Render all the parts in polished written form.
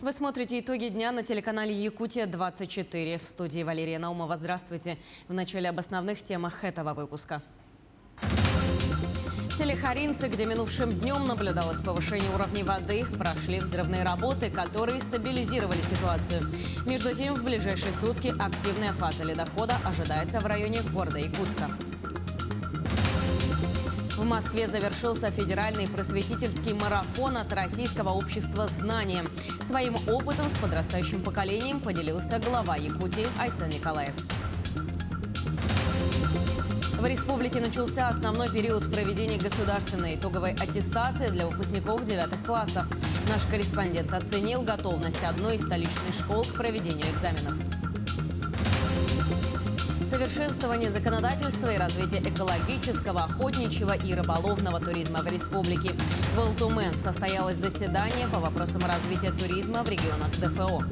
Вы смотрите итоги дня на телеканале «Якутия-24». В студии Валерия Наумова. Здравствуйте. В начале об основных темах этого выпуска. В селе Харинцы, где минувшим днем наблюдалось повышение уровня воды, прошли взрывные работы, которые стабилизировали ситуацию. Между тем, в ближайшие сутки активная фаза ледохода ожидается в районе города Якутска. В Москве завершился федеральный просветительский марафон от Российского общества знания. Своим опытом с подрастающим поколением поделился глава Якутии Айсен Николаев. В республике начался основной период проведения государственной итоговой аттестации для выпускников 9 классов. Наш корреспондент оценил готовность одной из столичных школ к проведению экзаменов. Совершенствование законодательства и развитие экологического, охотничьего и рыболовного туризма в республике. В Алтумен состоялось заседание по вопросам развития туризма в регионах ДФО.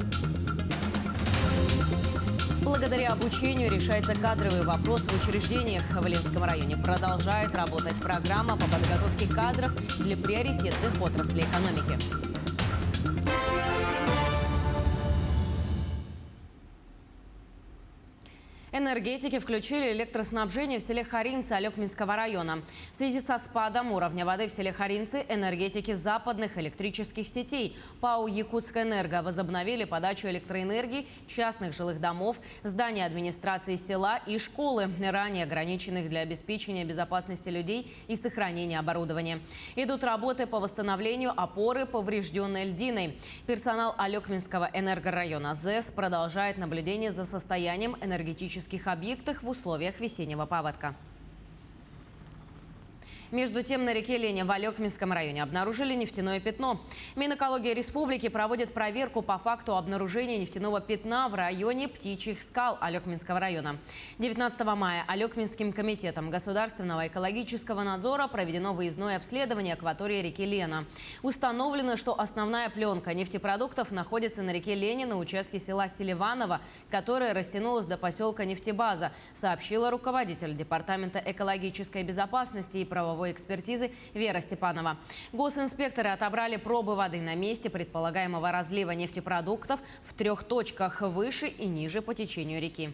Благодаря обучению решается кадровый вопрос в учреждениях. В Ленском районе продолжает работать программа по подготовке кадров для приоритетных отраслей экономики. Энергетики включили электроснабжение в селе Харинцы Алекминского района. В связи со спадом уровня воды в селе Харинцы энергетики западных электрических сетей ПАО «Якутскэнерго» возобновили подачу электроэнергии частных жилых домов, зданий администрации села и школы, ранее ограниченных для обеспечения безопасности людей и сохранения оборудования. Идут работы по восстановлению опоры, поврежденной льдиной. Персонал Алекминского энергорайона ЗЭС продолжает наблюдение за состоянием энергетических объектах в условиях весеннего паводка. Между тем, на реке Лене в Алекминском районе обнаружили нефтяное пятно. Минэкология республики проводит проверку по факту обнаружения нефтяного пятна в районе Птичьих скал Алекминского района. 19 мая Алекминским комитетом государственного экологического надзора проведено выездное обследование акватории реки Лена. Установлено, что основная пленка нефтепродуктов находится на реке Лене на участке села Селиваново, которое растянулось до поселка Нефтебаза, сообщила руководитель Департамента экологической безопасности и правовой экспертизы Вера Степанова. Госинспекторы отобрали пробы воды на месте предполагаемого разлива нефтепродуктов в 3 точках выше и ниже по течению реки.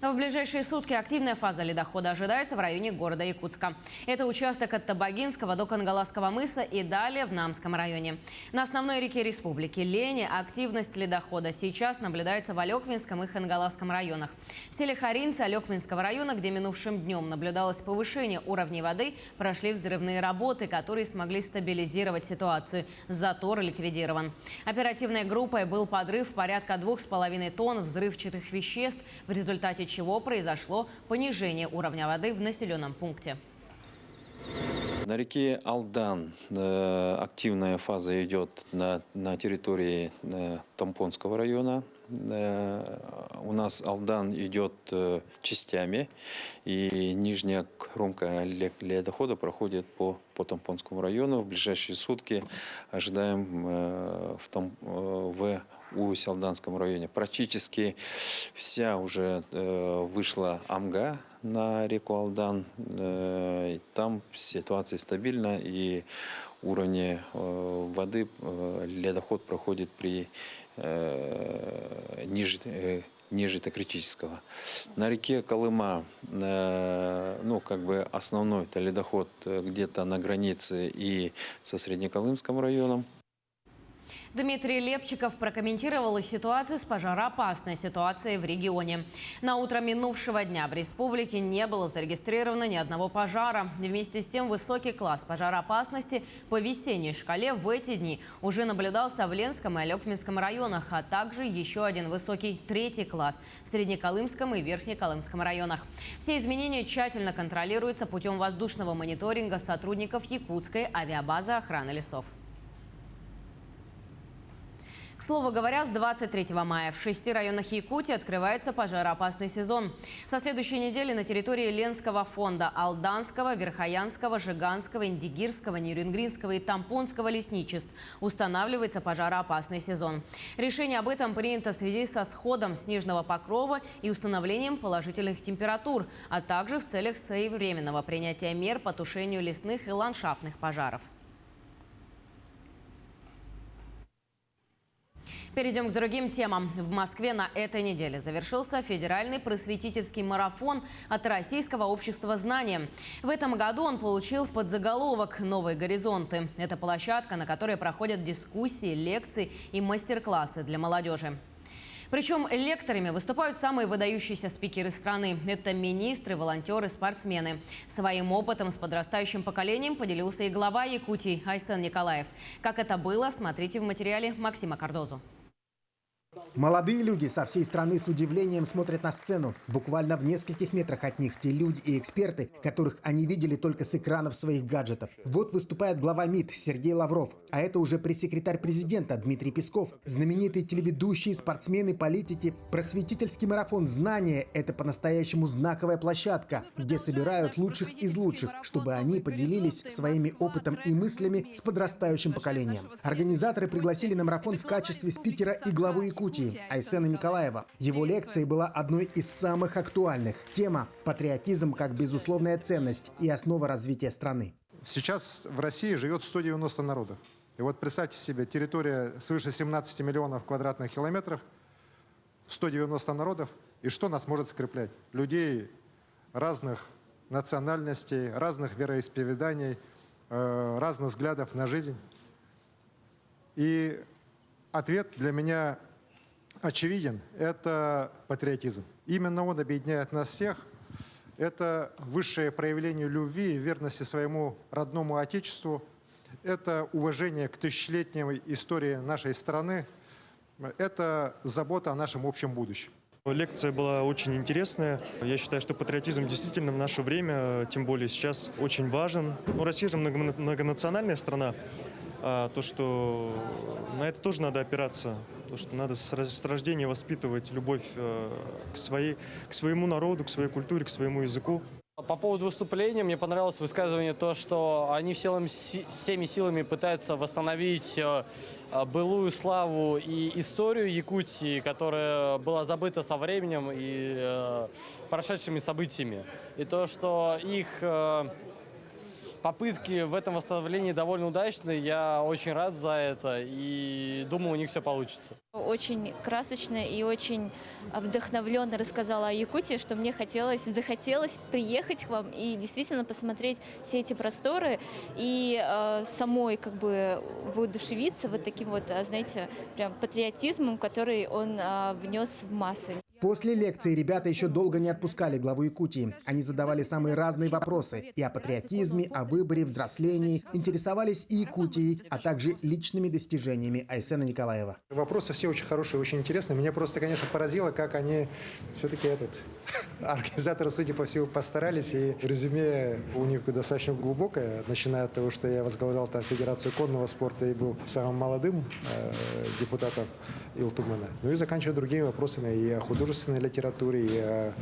В ближайшие сутки активная фаза ледохода ожидается в районе города Якутска. Это участок от Табагинского до Кангаласского мыса и далее в Намском районе. На основной реке республики Лене активность ледохода сейчас наблюдается в Алекминском и Хангаласском районах. В селе Харинцы Алекминского района, где минувшим днем наблюдалось повышение уровней воды, прошли взрывные работы, которые смогли стабилизировать ситуацию. Затор ликвидирован. Оперативной группой был подрыв порядка 2,5 тонн взрывчатых веществ, в результате чего произошло понижение уровня воды в населенном пункте. На реке Алдан активная фаза идет на территории Тампонского района. У нас Алдан идет частями, и нижняя кромка ледохода проходит по Тампонскому району. В ближайшие сутки ожидаем в Усть-Алданском районе. Практически вся уже вышла Амга на реку Алдан. Там ситуация стабильна, и уровень воды ледоход проходит при ниже критического. На реке Колыма, основной это ледоход где-то на границе и со Среднеколымским районом. Дмитрий Лепчиков прокомментировал ситуацию с пожароопасной ситуацией в регионе. На утро минувшего дня в республике не было зарегистрировано ни одного пожара. Вместе с тем высокий класс пожароопасности по весенней шкале в эти дни уже наблюдался в Ленском и Алекминском районах, а также еще один высокий 3-й класс в Среднеколымском и Верхнеколымском районах. Все изменения тщательно контролируются путем воздушного мониторинга сотрудников Якутской авиабазы охраны лесов. К слову говоря, с 23 мая в 6 районах Якутии открывается пожароопасный сезон. Со следующей недели на территории Ленского фонда, Алданского, Верхоянского, Жиганского, Индигирского, Нерюнгринского и Тампонского лесничеств устанавливается пожароопасный сезон. Решение об этом принято в связи со сходом снежного покрова и установлением положительных температур, а также в целях своевременного принятия мер по тушению лесных и ландшафтных пожаров. Перейдем к другим темам. В Москве на этой неделе завершился федеральный просветительский марафон от Российского общества знания. В этом году он получил подзаголовок «Новые горизонты». Это площадка, на которой проходят дискуссии, лекции и мастер-классы для молодежи. Причем лекторами выступают самые выдающиеся спикеры страны. Это министры, волонтеры, спортсмены. Своим опытом с подрастающим поколением поделился и глава Якутии Айсен Николаев. Как это было, смотрите в материале Максима Кардозу. Молодые люди со всей страны с удивлением смотрят на сцену. Буквально в нескольких метрах от них те люди и эксперты, которых они видели только с экранов своих гаджетов. Вот выступает глава МИД Сергей Лавров. А это уже пресс-секретарь президента Дмитрий Песков. Знаменитые телеведущие, спортсмены, политики. Просветительский марафон знания – это по-настоящему знаковая площадка, где собирают лучших из лучших, чтобы они поделились своими опытом и мыслями с подрастающим поколением. Организаторы пригласили на марафон в качестве спикера и главу Якутии Айсена Николаева. Его лекция была одной из самых актуальных. Тема «Патриотизм как безусловная ценность и основа развития страны». Сейчас в России живет 190 народов. И вот представьте себе, территория свыше 17 миллионов квадратных километров, 190 народов. И что нас может скреплять? Людей разных национальностей, разных вероисповеданий, разных взглядов на жизнь. И ответ для меня очевиден – это патриотизм. Именно он объединяет нас всех. Это высшее проявление любви и верности своему родному Отечеству. Это уважение к тысячелетней истории нашей страны. Это забота о нашем общем будущем. Лекция была очень интересная. Я считаю, что патриотизм действительно в наше время, тем более сейчас, очень важен. Россия же многонациональная страна. То, что на это тоже надо опираться, то, что надо с рождения воспитывать любовь к своему народу, к своей культуре, к своему языку. По поводу выступления мне понравилось высказывание то, что они всеми силами пытаются восстановить былую славу и историю Якутии, которая была забыта со временем и прошедшими событиями. И то, что их попытки в этом восстановлении довольно удачные. Я очень рад за это и думаю, у них все получится. Очень красочно и очень вдохновленно рассказала о Якутии, что мне захотелось приехать к вам и действительно посмотреть все эти просторы и самой как бы воодушевиться вот таким вот, знаете, прям патриотизмом, который он внес в массы. После лекции ребята еще долго не отпускали главу Якутии. Они задавали самые разные вопросы и о патриотизме, о выборе, взрослении, интересовались и Якутией, а также личными достижениями Айсена Николаева. Вопросы все очень хорошие, очень интересные. Меня просто, конечно, поразило, как они все-таки организаторы, судя по всему, постарались. И резюме у них достаточно глубокое, начиная от того, что я возглавлял там Федерацию конного спорта и был самым молодым депутатом Илтумана. Ну и заканчивая другими вопросами и о художественной литературе, и о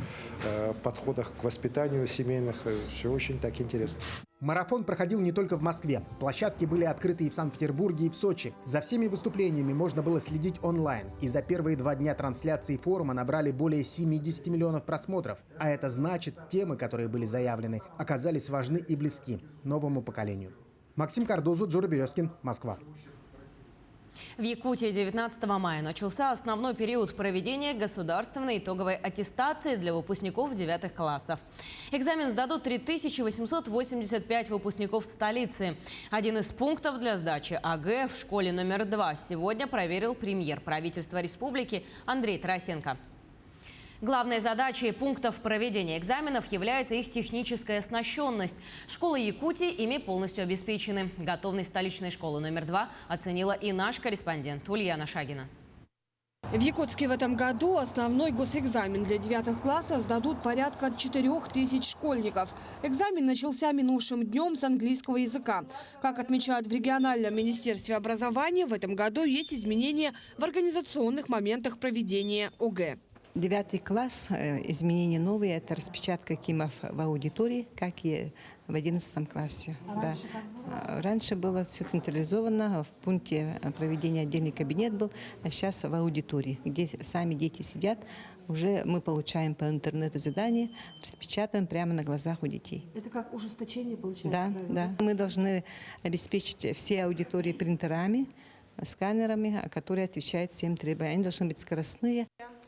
подходах к воспитанию семейных. Все очень так интересно. Марафон проходил не только в Москве. Площадки были открыты и в Санкт-Петербурге, и в Сочи. За всеми выступлениями можно было следить онлайн. И за первые 2 дня трансляции форума набрали более 70 миллионов просмотров. А это значит, темы, которые были заявлены, оказались важны и близки новому поколению. Максим Кардозу, Джура Березкин, Москва. В Якутии 19 мая начался основной период проведения государственной итоговой аттестации для выпускников 9 классов. Экзамен сдадут 3885 выпускников столицы. Один из пунктов для сдачи АГЭ в школе номер 2 сегодня проверил премьер правительства республики Андрей Тарасенко. Главной задачей пунктов проведения экзаменов является их техническая оснащенность. Школы Якутии ими полностью обеспечены. Готовность столичной школы номер 2 оценила и наш корреспондент Ульяна Шагина. В Якутске в этом году основной госэкзамен для 9 классов сдадут порядка 4000 школьников. Экзамен начался минувшим днем с английского языка. Как отмечают в региональном министерстве образования, в этом году есть изменения в организационных моментах проведения ОГЭ. 9 класс, изменения новые, это распечатка КИМов в аудитории, как и в 11 классе. Да. Раньше было все централизовано, в пункте проведения отдельный кабинет был, а сейчас в аудитории, где сами дети сидят. Уже мы получаем по интернету задания, распечатываем прямо на глазах у детей. Это как ужесточение получается? Да, да. Мы должны обеспечить все аудитории принтерами, сканерами, которые отвечают всем требованиям. Они должны быть скоростные.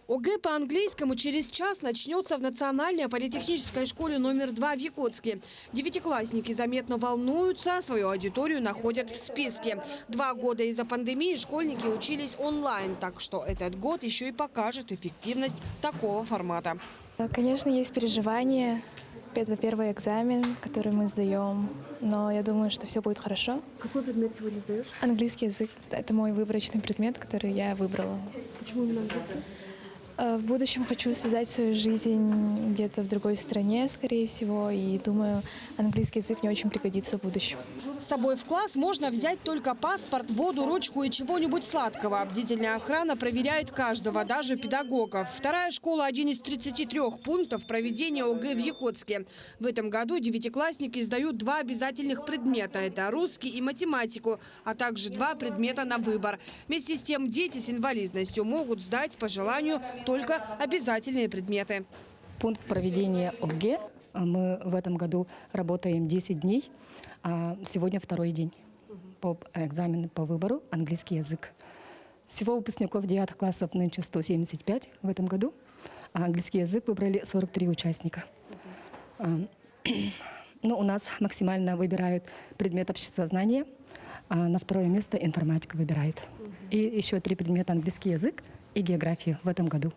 ОГЭ по английскому через час начнется в Национальной политехнической школе номер 2 в Якутске. Девятиклассники заметно волнуются, свою аудиторию находят в списке. 2 года из-за пандемии школьники учились онлайн, так что этот год еще и покажет эффективность такого формата. Конечно, есть переживания. Это первый экзамен, который мы сдаем, но я думаю, что все будет хорошо. Какой предмет сегодня сдаешь? Английский язык – это мой выборочный предмет, который я выбрала. Почему именно английский? В будущем хочу связать свою жизнь где-то в другой стране, скорее всего, и думаю, английский язык мне очень пригодится в будущем. С собой в класс можно взять только паспорт, воду, ручку и чего-нибудь сладкого. Бдительная охрана проверяет каждого, даже педагогов. Вторая школа – один из 33 пунктов проведения ОГЭ в Якутске. В этом году девятиклассники сдают 2 обязательных предмета – это русский и математику, а также 2 предмета на выбор. Вместе с тем дети с инвалидностью могут сдать по желанию только обязательные предметы. Пункт проведения ОГЭ. Мы в этом году работаем 10 дней, а сегодня 2-й день по экзамену по выбору английский язык. Всего выпускников 9 классов нынче 175 в этом году, а английский язык выбрали 43 участника. Ну, у нас максимально выбирают предмет обществознания, а на 2-е место информатика выбирает. И еще 3 предмета английский язык и географию в этом году.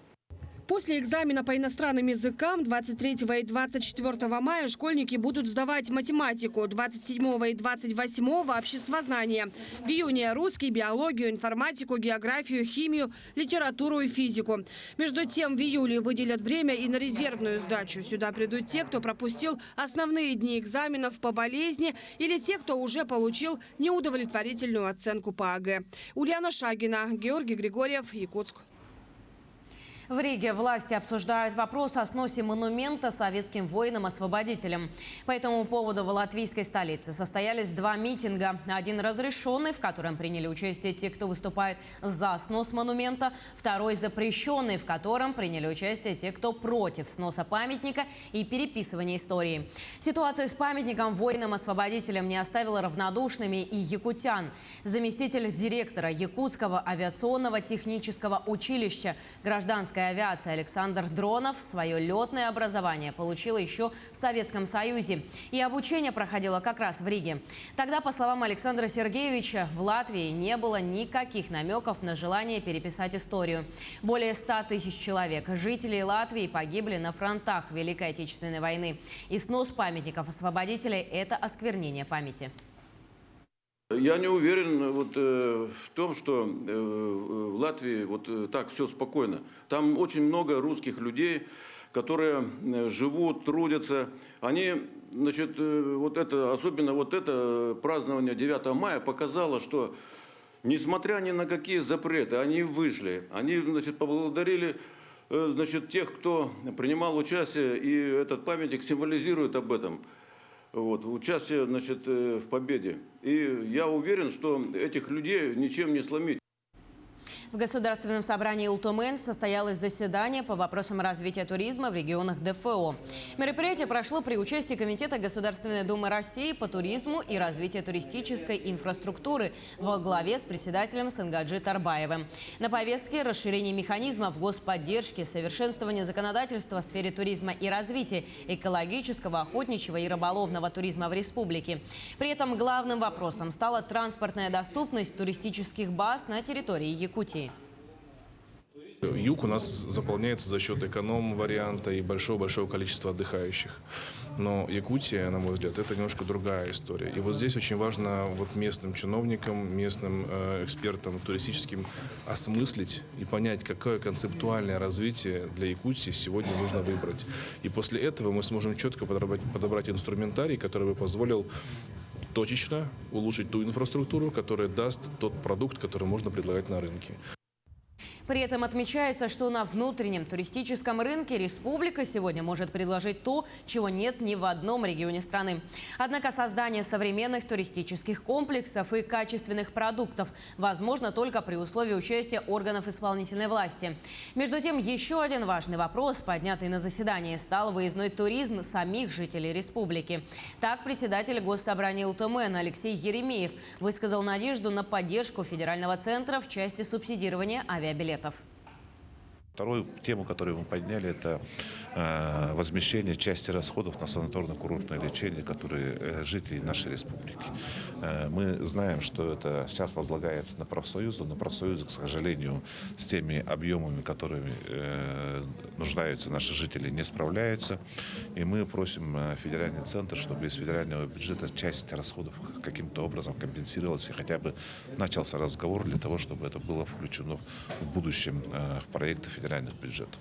После экзамена по иностранным языкам 23 и 24 мая школьники будут сдавать математику, 27 и 28 обществознание. В июне русский, биологию, информатику, географию, химию, литературу и физику. Между тем в июле выделят время и на резервную сдачу. Сюда придут те, кто пропустил основные дни экзаменов по болезни или те, кто уже получил неудовлетворительную оценку по ОГЭ. Ульяна Шагина, Георгий Григорьев, Якутск. В Риге власти обсуждают вопрос о сносе монумента советским воинам-освободителям. По этому поводу в латвийской столице состоялись 2 митинга. Один разрешенный, в котором приняли участие те, кто выступает за снос монумента. Второй запрещенный, в котором приняли участие те, кто против сноса памятника и переписывания истории. Ситуация с памятником воинам-освободителям не оставила равнодушными и якутян. Заместитель директора Якутского авиационного технического училища гражданской авиации Александр Дронов свое летное образование получил еще в Советском Союзе. И обучение проходило как раз в Риге. Тогда, по словам Александра Сергеевича, в Латвии не было никаких намеков на желание переписать историю. Более 100 тысяч человек, жителей Латвии, погибли на фронтах Великой Отечественной войны. И снос памятников освободителей – это осквернение памяти. Я не уверен в том, что в Латвии так все спокойно. Там очень много русских людей, которые живут, трудятся. Они, особенно это празднование 9 мая показало, что несмотря ни на какие запреты, они вышли. Они, поблагодарили тех, кто принимал участие, и этот памятник символизирует об этом. Участие, в победе. И я уверен, что этих людей ничем не сломить. В Государственном собрании Ултумен состоялось заседание по вопросам развития туризма в регионах ДФО. Мероприятие прошло при участии Комитета Государственной Думы России по туризму и развитию туристической инфраструктуры во главе с председателем Сенгаджи Тарбаевым. На повестке расширение механизмов господдержки, совершенствование законодательства в сфере туризма и развития экологического, охотничьего и рыболовного туризма в республике. При этом главным вопросом стала транспортная доступность туристических баз на территории Якутии. Юг у нас заполняется за счет эконом-варианта и большого-большого количества отдыхающих. Но Якутия, на мой взгляд, это немножко другая история. И здесь очень важно местным чиновникам, местным экспертам туристическим осмыслить и понять, какое концептуальное развитие для Якутии сегодня нужно выбрать. И после этого мы сможем четко подобрать инструментарий, который бы позволил точечно улучшить ту инфраструктуру, которая даст тот продукт, который можно предлагать на рынке. При этом отмечается, что на внутреннем туристическом рынке республика сегодня может предложить то, чего нет ни в одном регионе страны. Однако создание современных туристических комплексов и качественных продуктов возможно только при условии участия органов исполнительной власти. Между тем, еще один важный вопрос, поднятый на заседании, стал выездной туризм самих жителей республики. Так, председатель Госсобрания УТМН Алексей Еремеев высказал надежду на поддержку федерального центра в части субсидирования авиабилетов. Вторую тему, которую мы подняли, это возмещение части расходов на санаторно-курортное лечение, которые жители нашей республики. Мы знаем, что это сейчас возлагается на профсоюзы, но профсоюзы, к сожалению, с теми объемами, которыми нуждаются наши жители, не справляются. И мы просим федеральный центр, чтобы из федерального бюджета часть расходов каким-то образом компенсировалась и хотя бы начался разговор для того, чтобы это было включено в будущем в проекты федеральных бюджетов.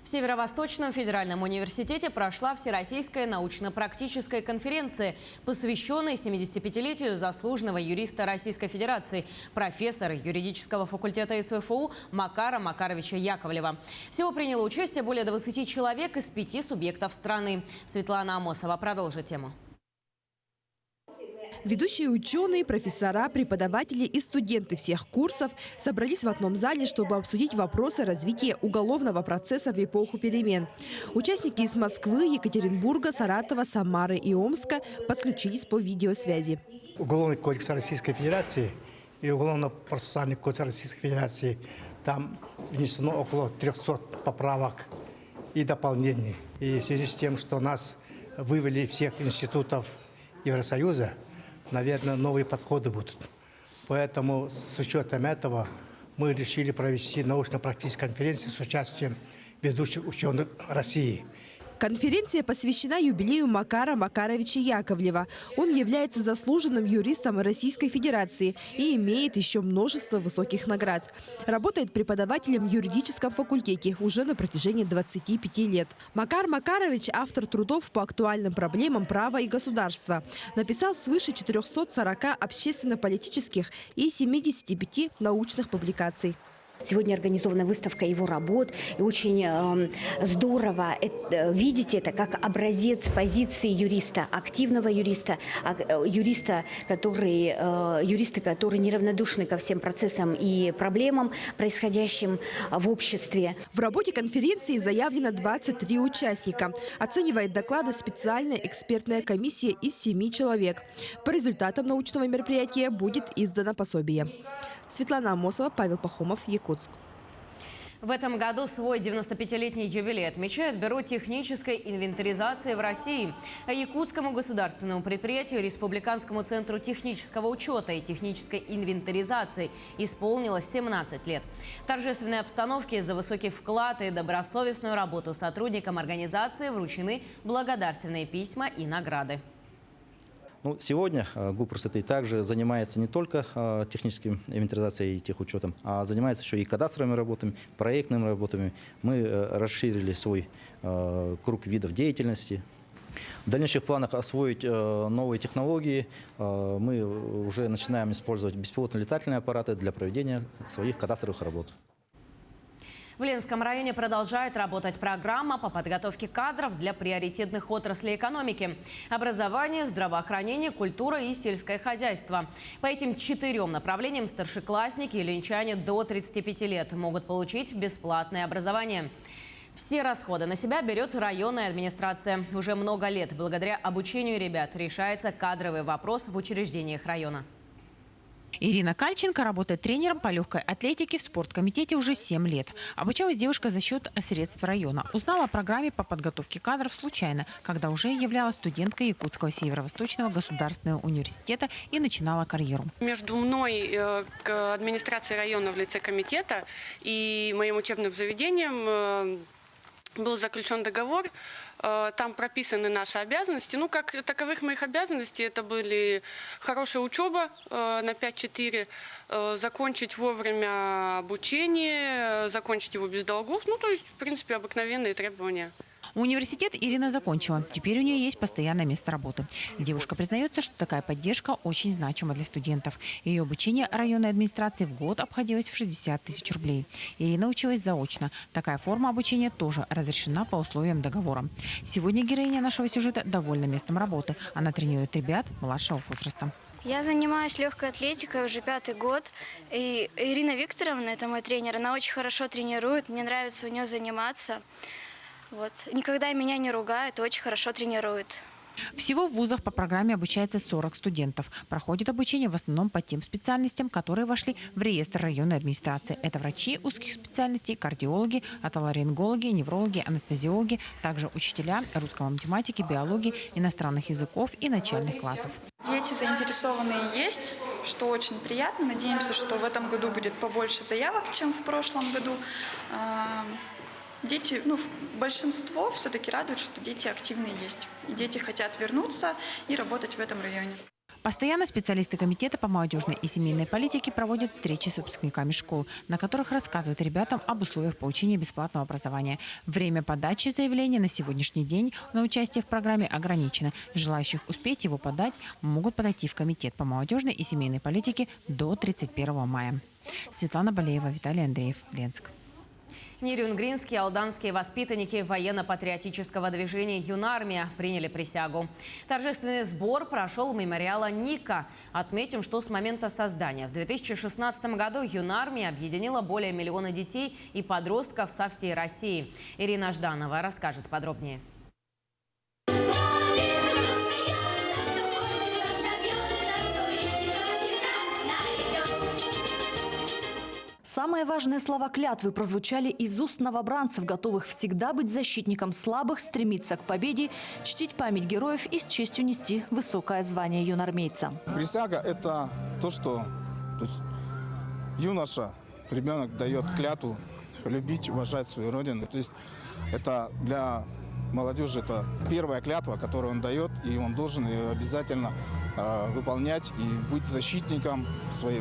В Северо-Восточном федеральном университете прошла Всероссийская научно-практическая конференция, посвященная 75-летию заслуженного юриста Российской Федерации, профессора юридического факультета СВФУ Макара Макаровича Яковлева. Всего приняло участие более 20 человек из 5 субъектов страны. Светлана Амосова продолжит тему. Ведущие ученые, профессора, преподаватели и студенты всех курсов собрались в одном зале, чтобы обсудить вопросы развития уголовного процесса в эпоху перемен. Участники из Москвы, Екатеринбурга, Саратова, Самары и Омска подключились по видеосвязи. Уголовный кодекс Российской Федерации и Уголовно-процессуальный кодекс Российской Федерации, там внесено около 300 поправок и дополнений. И в связи с тем, что нас вывели всех институтов Евросоюза, наверное, новые подходы будут. Поэтому с учетом этого мы решили провести научно-практическую конференцию с участием ведущих ученых России. Конференция посвящена юбилею Макара Макаровича Яковлева. Он является заслуженным юристом Российской Федерации и имеет еще множество высоких наград. Работает преподавателем в юридическом факультете уже на протяжении 25 лет. Макар Макарович – автор трудов по актуальным проблемам права и государства. Написал свыше 440 общественно-политических и 75 научных публикаций. Сегодня организована выставка его работ, и очень здорово видеть это как образец позиции юриста, активного юриста, юриста, который неравнодушны ко всем процессам и проблемам, происходящим в обществе. В работе конференции заявлено 23 участника. Оценивает доклады специальная экспертная комиссия из 7 человек. По результатам научного мероприятия будет издано пособие. Светлана Амосова, Павел Пахомов, Якутск. В этом году свой 95-летний юбилей отмечает Бюро технической инвентаризации в России. Якутскому государственному предприятию Республиканскому центру технического учета и технической инвентаризации исполнилось 17 лет. В торжественной обстановке за высокий вклад и добросовестную работу сотрудникам организации вручены благодарственные письма и награды. Сегодня ГУП РСТ также занимается не только технической инвентаризацией и техучетом, а занимается еще и кадастровыми работами, проектными работами. Мы расширили свой круг видов деятельности. В дальнейших планах освоить новые технологии. Мы уже начинаем использовать беспилотные летательные аппараты для проведения своих кадастровых работ. В Ленском районе продолжает работать программа по подготовке кадров для приоритетных отраслей экономики – образование, здравоохранение, культура и сельское хозяйство. По этим 4 направлениям старшеклассники и ленчане до 35 лет могут получить бесплатное образование. Все расходы на себя берет районная администрация. Уже много лет благодаря обучению ребят решается кадровый вопрос в учреждениях района. Ирина Кальченко работает тренером по легкой атлетике в спорткомитете уже 7 лет. Обучалась девушка за счет средств района. Узнала о программе по подготовке кадров случайно, когда уже являлась студенткой Якутского Северо-Восточного государственного университета и начинала карьеру. Между мной, администрацией района в лице комитета, и моим учебным заведением был заключен договор. Там прописаны наши обязанности. Как таковых моих обязанностей это были хорошая учеба на 5-4, закончить вовремя обучение, закончить его без долгов. То есть, в принципе, обыкновенные требования. Университет Ирина закончила. Теперь у нее есть постоянное место работы. Девушка признается, что такая поддержка очень значима для студентов. Ее обучение районной администрации в год обходилось в 60 тысяч рублей. Ирина училась заочно. Такая форма обучения тоже разрешена по условиям договора. Сегодня героиня нашего сюжета довольна местом работы. Она тренирует ребят младшего возраста. Я занимаюсь легкой атлетикой уже 5-й год. И Ирина Викторовна, это мой тренер, она очень хорошо тренирует. Мне нравится у нее заниматься. Вот. Никогда меня не ругает, очень хорошо тренирует. Всего в вузах по программе обучается 40 студентов. Проходит обучение в основном по тем специальностям, которые вошли в реестр районной администрации. Это врачи узких специальностей, кардиологи, отоларингологи, неврологи, анестезиологи, также учителя русского, математики, биологии, иностранных языков и начальных классов. Дети заинтересованные есть, что очень приятно. Надеемся, что в этом году будет побольше заявок, чем в прошлом году. Дети, большинство все-таки радует, что дети активные есть. И дети хотят вернуться и работать в этом районе. Постоянно специалисты комитета по молодежной и семейной политике проводят встречи с выпускниками школ, на которых рассказывают ребятам об условиях получения бесплатного образования. Время подачи заявления на сегодняшний день на участие в программе ограничено. Желающих успеть его подать могут подойти в комитет по молодежной и семейной политике до 31 мая. Светлана Балеева, Виталий Андреев, Ленск. Нерюнгринские алданские воспитанники военно-патриотического движения «Юнармия» приняли присягу. Торжественный сбор прошел у мемориала Ника. Отметим, что с момента создания в 2016 году «Юнармия» объединила более миллиона детей и подростков со всей России. Ирина Жданова расскажет подробнее. Самые важные слова клятвы прозвучали из уст новобранцев, готовых всегда быть защитником слабых, стремиться к победе, чтить память героев и с честью нести высокое звание юнармейца. Присяга – это то, что юноша, ребенок дает клятву любить, уважать свою родину. То есть это для молодежи это первая клятва, которую он дает, и он должен ее обязательно выполнять и быть защитником,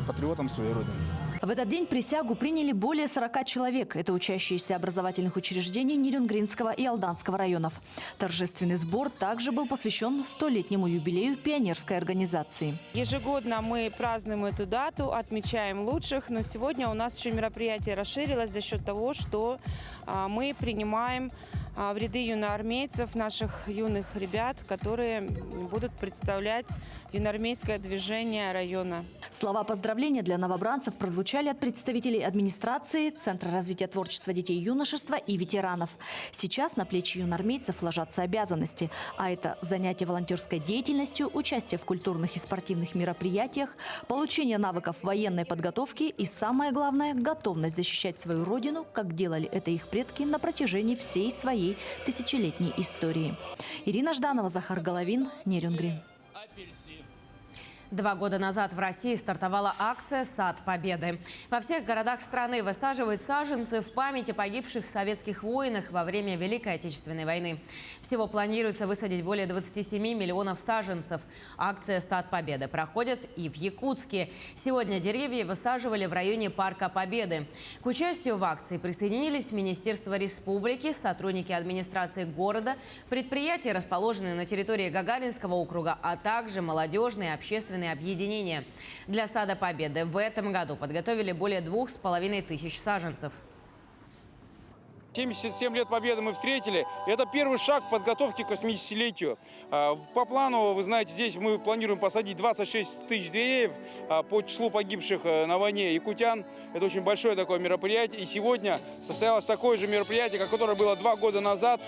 патриотом своей родины. В этот день присягу приняли более 40 человек. Это учащиеся образовательных учреждений Нерюнгринского и Алданского районов. Торжественный сбор также был посвящен 100-летнему юбилею пионерской организации. Ежегодно мы празднуем эту дату, отмечаем лучших, но сегодня у нас еще мероприятие расширилось за счет того, что мы принимаем в ряды юноармейцев, наших юных ребят, которые будут представлять юноармейское движение района. Слова поздравления для новобранцев прозвучали от представителей администрации, Центра развития творчества детей и юношества и ветеранов. Сейчас на плечи юноармейцев ложатся обязанности, а это занятие волонтерской деятельностью, участие в культурных и спортивных мероприятиях, получение навыков военной подготовки и, самое главное, готовность защищать свою родину, как делали это их предки на протяжении всей своей тысячелетней истории. Ирина Жданова, Захар Головин, Нерюнгри. 2 года назад в России стартовала акция «Сад Победы». Во всех городах страны высаживают саженцы в память о погибших советских воинах во время Великой Отечественной войны. Всего планируется высадить более 27 миллионов саженцев. Акция «Сад Победы» проходит и в Якутске. Сегодня деревья высаживали в районе Парка Победы. К участию в акции присоединились Министерство республики, сотрудники администрации города, предприятия, расположенные на территории Гагаринского округа, а также молодежные и общественные объединения. Для Сада Победы в этом году подготовили более 2500 саженцев. 77 лет Победы мы встретили. Это первый шаг к подготовке к 80-летию. По плану, вы знаете, здесь мы планируем посадить 26 тысяч деревьев по числу погибших на войне якутян. Это очень большое такое мероприятие. И сегодня состоялось такое же мероприятие, которое было 2 года назад.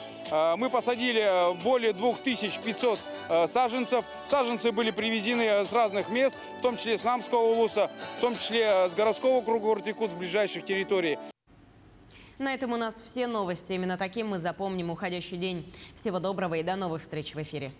Мы посадили более 2500 саженцев. Саженцы были привезены с разных мест, в том числе с Намского улуса, в том числе с городского округа Город-Якутск, с ближайших территорий. На этом у нас все новости. Именно таким мы запомним уходящий день. Всего доброго и до новых встреч в эфире.